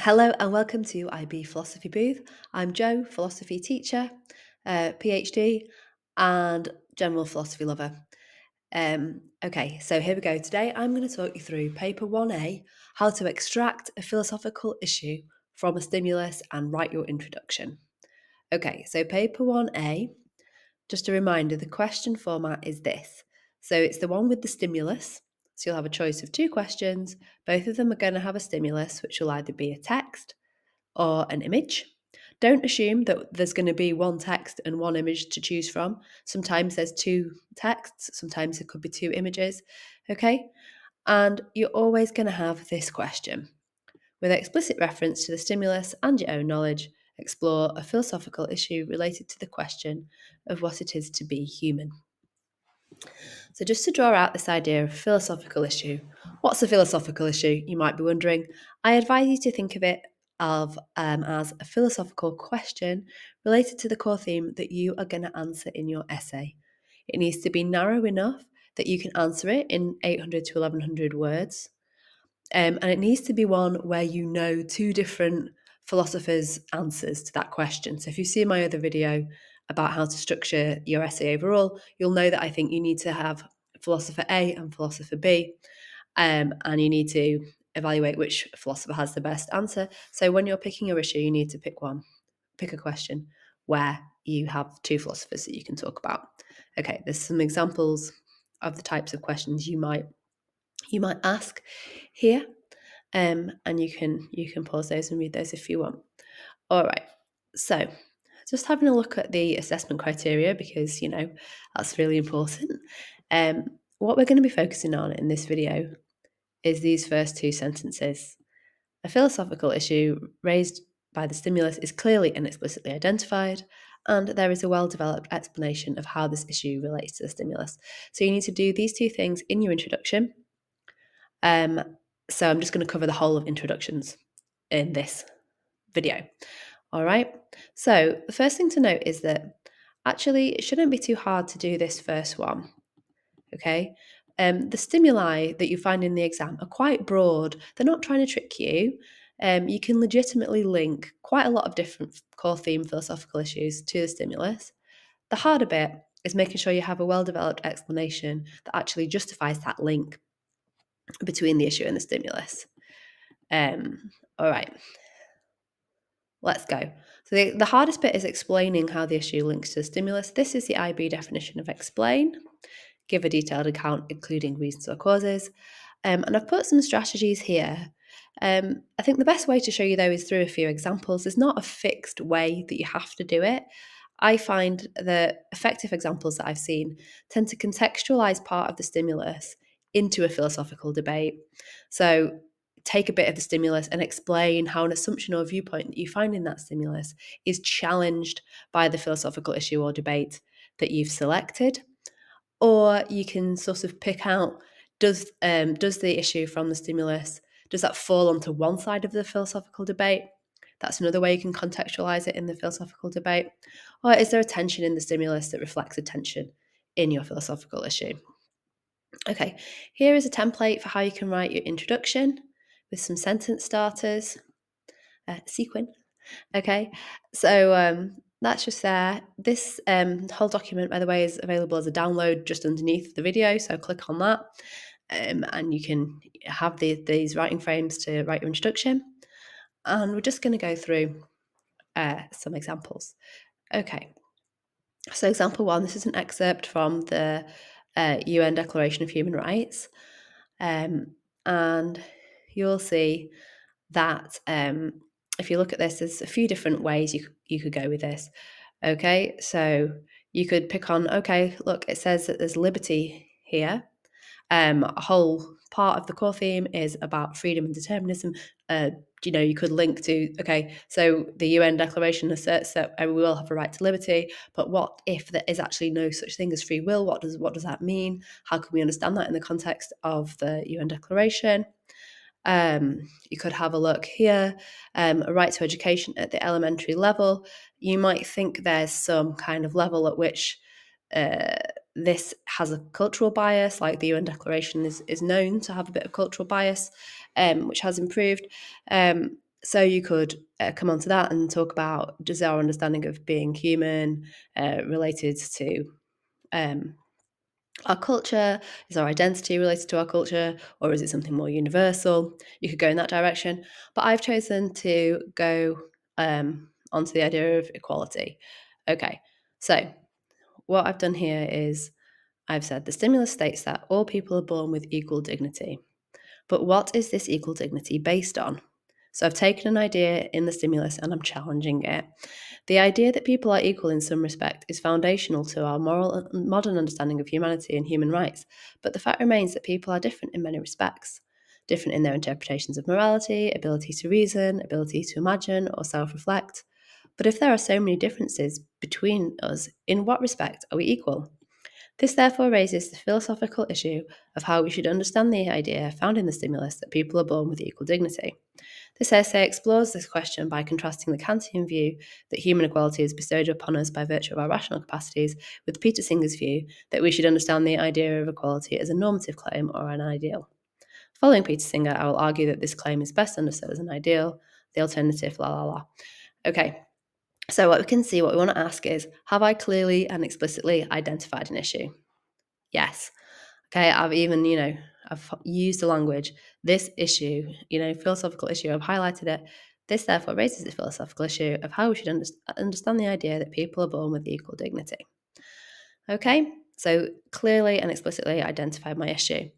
Hello and welcome to IB Philosophy Booth. I'm Jo, philosophy teacher, PhD, and general philosophy lover. Okay, so here we go. Today I'm going to talk you through paper 1A, how to extract a philosophical issue from a stimulus and write your introduction. Okay, so paper 1A, just a reminder, the question format is this. So it's the one with the stimulus. So you'll have a choice of two questions. Both of them are going to have a stimulus, which will either be a text or an image. Don't assume that there's going to be one text and one image to choose from. Sometimes there's two texts, sometimes it could be two images, okay? And you're always going to have this question. With explicit reference to the stimulus and your own knowledge, explore a philosophical issue related to the question of what it is to be human. So just to draw out this idea of philosophical issue, what's a philosophical issue, you might be wondering? I advise you to think of it as a philosophical question related to the core theme that you are going to answer in your essay. It needs to be narrow enough that you can answer it in 800 to 1100 words. And it needs to be one where you know two different philosophers' answers to that question. So if you see my other video about how to structure your essay overall, you'll know that I think you need to have philosopher A and philosopher B, and you need to evaluate which philosopher has the best answer. So when you're picking your issue, you need to pick a question where you have two philosophers that you can talk about. Okay, there's some examples of the types of questions you might ask here, and you can pause those and read those if you want. All right, so just having a look at the assessment criteria, because that's really important. What we're going to be focusing on in this video is these first two sentences. A philosophical issue raised by the stimulus is clearly and explicitly identified, and there is a well-developed explanation of how this issue relates to the stimulus. So you need to do these two things in your introduction. So I'm just going to cover the whole of introductions in this video. All right. So the first thing to note is that actually it shouldn't be too hard to do this first one. Okay. The stimuli that you find in the exam are quite broad. They're not trying to trick you. You can legitimately link quite a lot of different core theme philosophical issues to the stimulus. The harder bit is making sure you have a well-developed explanation that actually justifies that link between the issue and the stimulus. All right, let's go. So the hardest bit is explaining how the issue links to the stimulus. This is the IB definition of explain. Give a detailed account, including reasons or causes. And I've put some strategies here. I think the best way to show you, though, is through a few examples. There's not a fixed way that you have to do it. I find the effective examples that I've seen tend to contextualize part of the stimulus into a philosophical debate. So take a bit of the stimulus and explain how an assumption or viewpoint that you find in that stimulus is challenged by the philosophical issue or debate that you've selected. Or you can sort of pick out, does the issue from the stimulus, does that fall onto one side of the philosophical debate? That's another way you can contextualize it in the philosophical debate. Or is there a tension in the stimulus that reflects a tension in your philosophical issue? Okay, here is a template for how you can write your introduction with some sentence starters, sequin. Okay, so that's just there. This whole document, by the way, is available as a download just underneath the video, so click on that, and you can have these writing frames to write your introduction. And we're just going to go through some examples. Okay, so example one, this is an excerpt from the UN Declaration of Human Rights, and you'll see that if you look at this, there's a few different ways you could go with this. Okay, so you could pick on, okay, look, it says that there's liberty here. A whole part of the core theme is about freedom and determinism. You could link to, okay, so the UN Declaration asserts that we all have a right to liberty, but what if there is actually no such thing as free will? What does that mean? How can we understand that in the context of the UN Declaration? You could have a look here, a right to education at the elementary level. You might think there's some kind of level at which this has a cultural bias, like the UN Declaration is known to have a bit of cultural bias, which has improved. So you could come on to that and talk about, does our understanding of being human related to our culture? Is our identity related to our culture, or is it something more universal? You could go in that direction, but I've chosen to go onto the idea of equality. Okay, so what I've done here is I've said the stimulus states that all people are born with equal dignity. But what is this equal dignity based on? So I've taken an idea in the stimulus and I'm challenging it. The idea that people are equal in some respect is foundational to our modern understanding of humanity and human rights, but the fact remains that people are different in many respects. Different in their interpretations of morality, ability to reason, ability to imagine or self-reflect. But if there are so many differences between us, in what respect are we equal? This therefore raises the philosophical issue of how we should understand the idea found in the stimulus that people are born with equal dignity. This essay explores this question by contrasting the Kantian view that human equality is bestowed upon us by virtue of our rational capacities with Peter Singer's view that we should understand the idea of equality as a normative claim or an ideal. Following Peter Singer, I will argue that this claim is best understood as an ideal, the alternative, la la la. Okay, so what we can see, what we want to ask is, have I clearly and explicitly identified an issue? Yes. Okay, I've even, I've used the language, this issue, philosophical issue, I've highlighted it. This therefore raises the philosophical issue of how we should understand the idea that people are born with equal dignity. Okay, so clearly and explicitly identified my issue.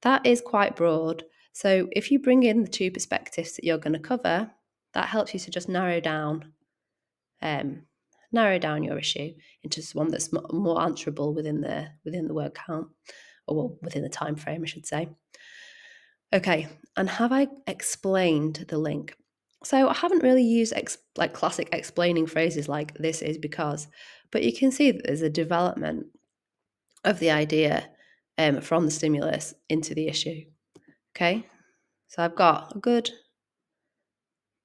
That is quite broad. So if you bring in the two perspectives that you're going to cover, that helps you to just narrow down your issue into one that's more answerable within the word count, or well, within the time frame, I should say. Okay, and have I explained the link? So I haven't really used like classic explaining phrases like this is because, but you can see that there's a development of the idea from the stimulus into the issue. Okay, so I've got a good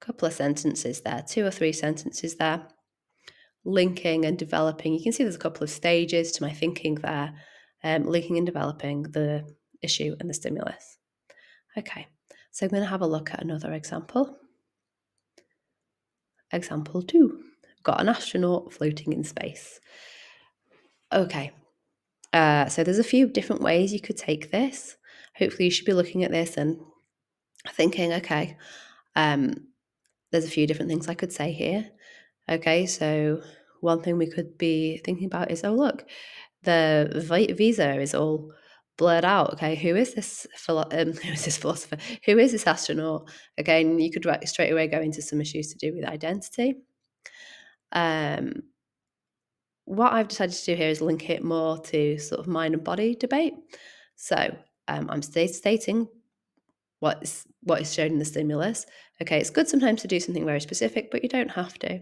couple of sentences there, 2 or 3 sentences there, linking and developing. You can see there's a couple of stages to my thinking there, linking and developing the issue and the stimulus. Okay, so I'm going to have a look at another example. Example 2. Got an astronaut floating in space. Okay, so there's a few different ways you could take this. Hopefully you should be looking at this and thinking, okay, there's a few different things I could say here. Okay, so one thing we could be thinking about is, oh look, the visa is all blurred out. Okay, who is this philosopher? Who is this astronaut? Again, you could straight away go into some issues to do with identity. What I've decided to do here is link it more to sort of mind and body debate. So I'm stating what is shown in the stimulus. Okay, it's good sometimes to do something very specific, but you don't have to.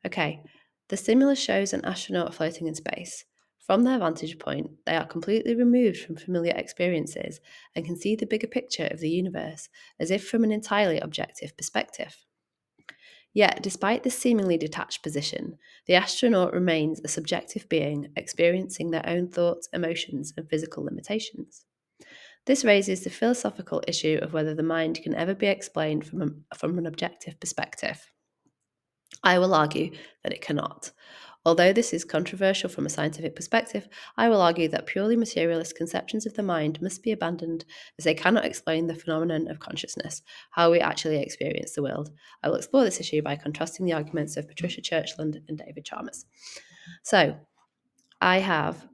Okay, the stimulus shows an astronaut floating in space. From their vantage point, they are completely removed from familiar experiences and can see the bigger picture of the universe as if from an entirely objective perspective. Yet, despite this seemingly detached position, the astronaut remains a subjective being experiencing their own thoughts, emotions, and physical limitations. This raises the philosophical issue of whether the mind can ever be explained from an objective perspective. I will argue that it cannot. Although this is controversial from a scientific perspective, I will argue that purely materialist conceptions of the mind must be abandoned as they cannot explain the phenomenon of consciousness, how we actually experience the world. I will explore this issue by contrasting the arguments of Patricia Churchland and David Chalmers. So, I have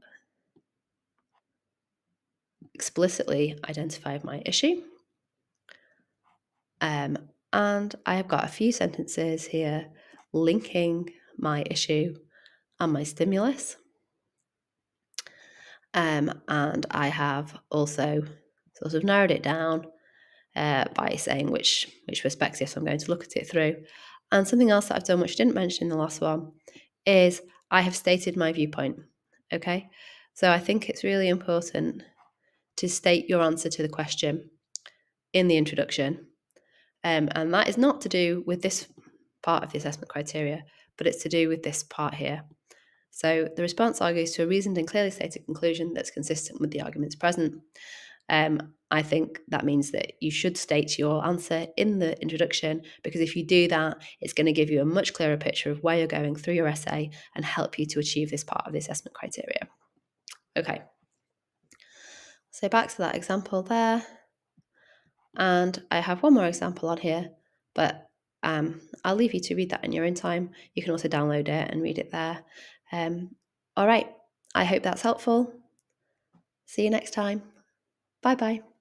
explicitly identified my issue. And I have got a few sentences here linking my issue and my stimulus. And I have also sort of narrowed it down by saying which perspectives I'm going to look at it through. And something else that I've done, which I didn't mention in the last one, is I have stated my viewpoint. Okay, so I think it's really important to state your answer to the question in the introduction. And that is not to do with this part of the assessment criteria, but it's to do with this part here. So the response argues to a reasoned and clearly stated conclusion that's consistent with the arguments present. I think that means that you should state your answer in the introduction, because if you do that, it's going to give you a much clearer picture of where you're going through your essay and help you to achieve this part of the assessment criteria. Okay, so back to that example there. And I have one more example on here, but I'll leave you to read that in your own time. You can also download it and read it there. All right, I hope that's helpful. See you next time. Bye-bye.